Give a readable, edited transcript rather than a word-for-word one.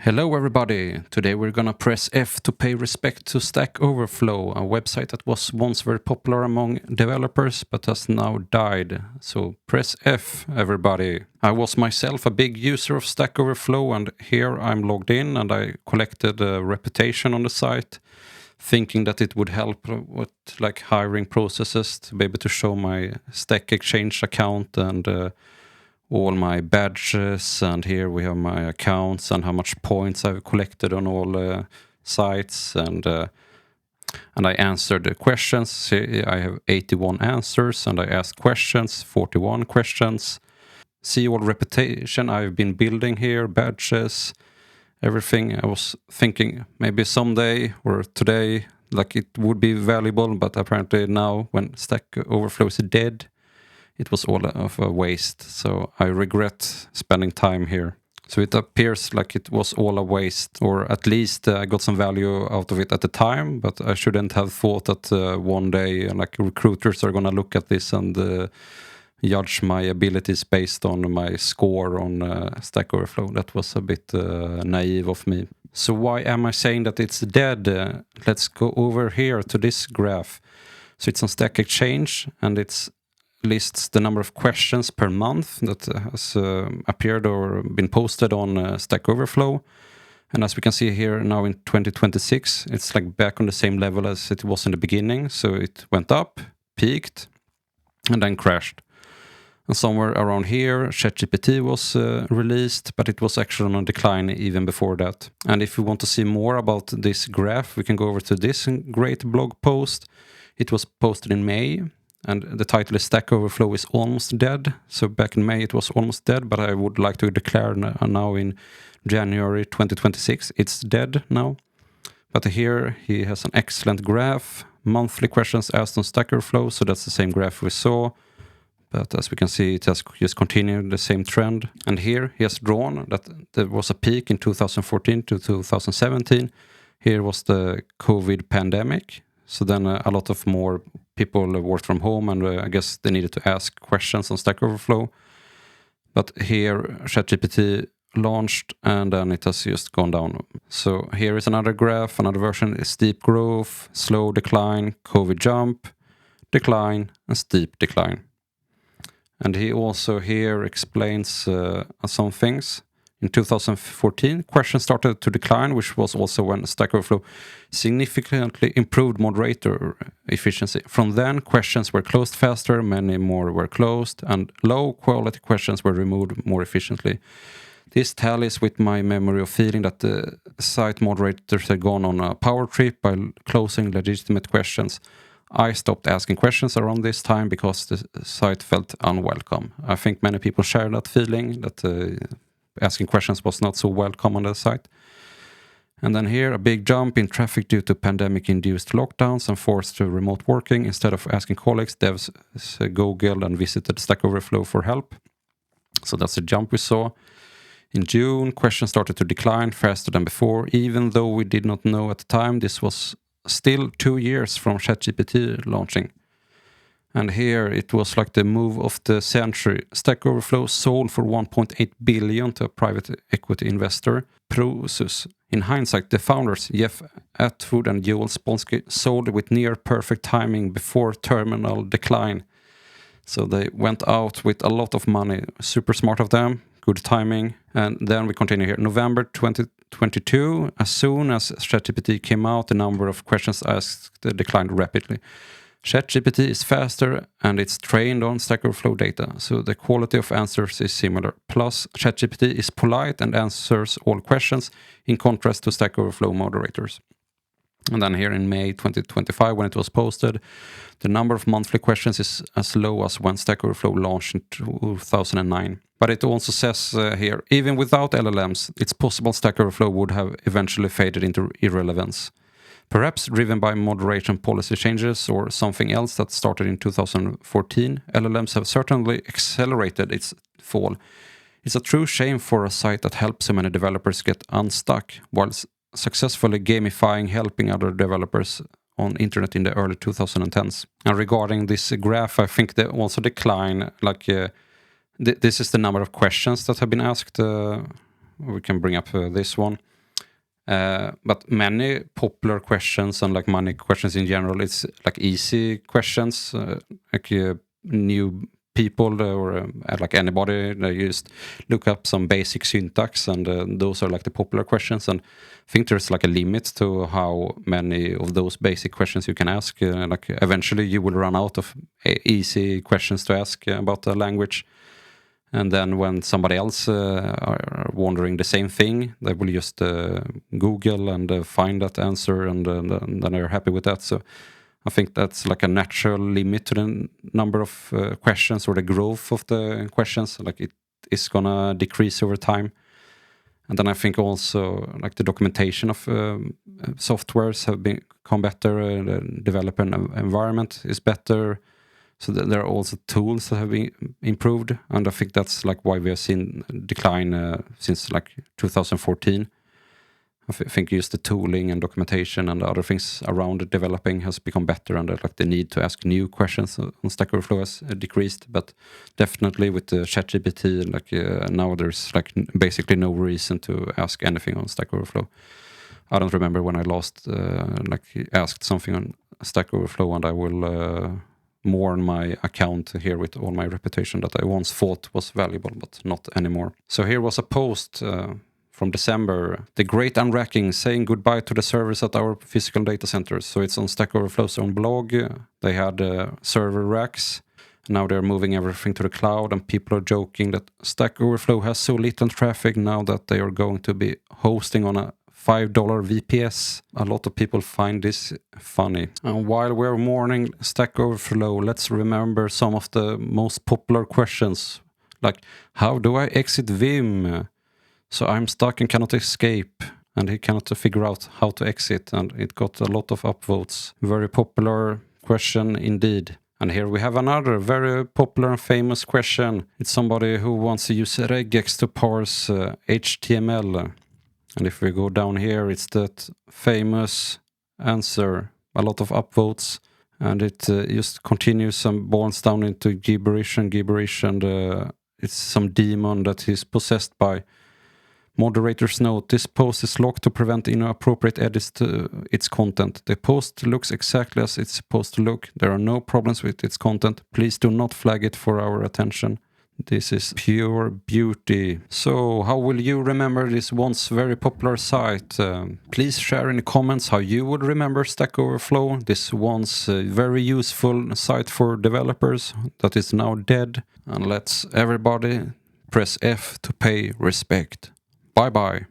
Hello everybody! Today we're gonna press F to pay respect to Stack Overflow, a website that was once very popular among developers but has now died. So press F, everybody! I was myself a big user of Stack Overflow, and here I'm logged in and I collected a reputation on the site, thinking that it would help with like hiring processes to be able to show my Stack Exchange account and all my badges, and here we have my accounts and how much points I've collected on all sites, and I answered the questions. I have 81 answers, and I asked questions, 41 questions. See all reputation I've been building here, badges, everything. I was thinking maybe someday or today like it would be valuable, but apparently now when Stack Overflow is dead, it was all of a waste, so I regret spending time here. So it appears like it was all a waste, or at least I got some value out of it at the time, but I shouldn't have thought that one day like recruiters are gonna look at this and judge my abilities based on my score on Stack Overflow. That was a bit naive of me. So why am I saying that it's dead? Let's go over here to this graph. So it's on Stack Exchange, and it's lists the number of questions per month that has appeared or been posted on Stack Overflow. And as we can see here now in 2026, it's like back on the same level as it was in the beginning. So it went up, peaked, and then crashed. And somewhere around here, ChatGPT was released, but it was actually on a decline even before that. And if we want to see more about this graph, we can go over to this great blog post. It was posted in May. And the title is Stack Overflow is almost dead. So back in May it was almost dead, but I would like to declare now in January 2026 it's dead now. But here he has an excellent graph, monthly questions asked on Stack Overflow, so that's the same graph we saw. But as we can see, it has just continued the same trend. And here he has drawn that there was a peak in 2014 to 2017. Here was the COVID pandemic. So then a lot of more people worked from home, and I guess they needed to ask questions on Stack Overflow. But here ChatGPT launched, and then it has just gone down. So here is another graph, another version is steep growth, slow decline, COVID jump, decline, and steep decline. And he also here explains some things. In 2014, questions started to decline, which was also when Stack Overflow significantly improved moderator efficiency. From then, questions were closed faster, many more were closed, and low-quality questions were removed more efficiently. This tallies with my memory of feeling that the site moderators had gone on a power trip by closing legitimate questions. I stopped asking questions around this time because the site felt unwelcome. I think many people share that feeling, that asking questions was not so welcome on the site. And then here, a big jump in traffic due to pandemic-induced lockdowns and forced remote working. Instead of asking colleagues, devs Googled and visited Stack Overflow for help. So that's a jump we saw. In June, questions started to decline faster than before, even though we did not know at the time this was still 2 years from ChatGPT launching. And here it was like the move of the century. Stack Overflow sold for 1.8 billion to a private equity investor, Prosus. In hindsight, the founders, 𝗬𝗓𝗏 and 𝗬𝗚𝗡𝗟, sold with near perfect timing before terminal decline. So they went out with a lot of money. Super smart of them, good timing. And then we continue here. November 2022, as soon as ChatGPT came out, the number of questions asked declined rapidly. ChatGPT is faster and it's trained on Stack Overflow data, so the quality of answers is similar. Plus, ChatGPT is polite and answers all questions, in contrast to Stack Overflow moderators. And then here in May 2025, when it was posted, the number of monthly questions is as low as when Stack Overflow launched in 2009. But it also says here, even without LLMs, it's possible Stack Overflow would have eventually faded into irrelevance. Perhaps driven by moderation policy changes or something else that started in 2014, LLMs have certainly accelerated its fall. It's a true shame for a site that helps so many developers get unstuck, while successfully gamifying helping other developers on internet in the early 2010s. And regarding this graph, I think they also decline, like this is the number of questions that have been asked. We can bring up this one. But many popular questions and like money questions in general, it's like easy questions, like new people or like anybody, they just look up some basic syntax, and those are like the popular questions. And I think there's like a limit to how many of those basic questions you can ask. Like eventually you will run out of easy questions to ask about the language. And then when somebody else are wondering the same thing, they will just Google and find that answer, and then they're happy with that. So I think that's like a natural limit to the number of questions, or the growth of the questions. Like it is gonna decrease over time. And then I think also like the documentation of softwares have become better. The developer environment is better. So there are also tools that have been improved, and I think that's like why we have seen decline since like 2014. I think just the tooling and documentation and other things around developing has become better, and like the need to ask new questions on Stack Overflow has decreased. But definitely with the ChatGPT, like now there's like basically no reason to ask anything on Stack Overflow. I don't remember when I last like asked something on Stack Overflow, and I will mourn my account here with all my reputation that I once thought was valuable, but not anymore. So here was a post from December, the great unracking, saying goodbye to the servers at our physical data centers. So it's on Stack Overflow's own blog. They had server racks. Now they're moving everything to the cloud, and people are joking that Stack Overflow has so little traffic now that they are going to be hosting on a $5 VPS. A lot of people find this funny. And while we're mourning Stack Overflow, let's remember some of the most popular questions. Like, how do I exit Vim? So I'm stuck and cannot escape. And he cannot figure out how to exit. And it got a lot of upvotes. Very popular question indeed. And here we have another very popular and famous question. It's somebody who wants to use regex to parse HTML. And if we go down here, it's that famous answer, a lot of upvotes, and it just continues and boils down into gibberish, and it's some demon that he's possessed by. Moderator's note, this post is locked to prevent inappropriate edits to its content. The post looks exactly as it's supposed to look. There are no problems with its content. Please do not flag it for our attention. This is pure beauty. So how will you remember this once very popular site? Please share in the comments how you would remember Stack Overflow, this once very useful site for developers that is now dead. And let's everybody press F to pay respect. Bye bye.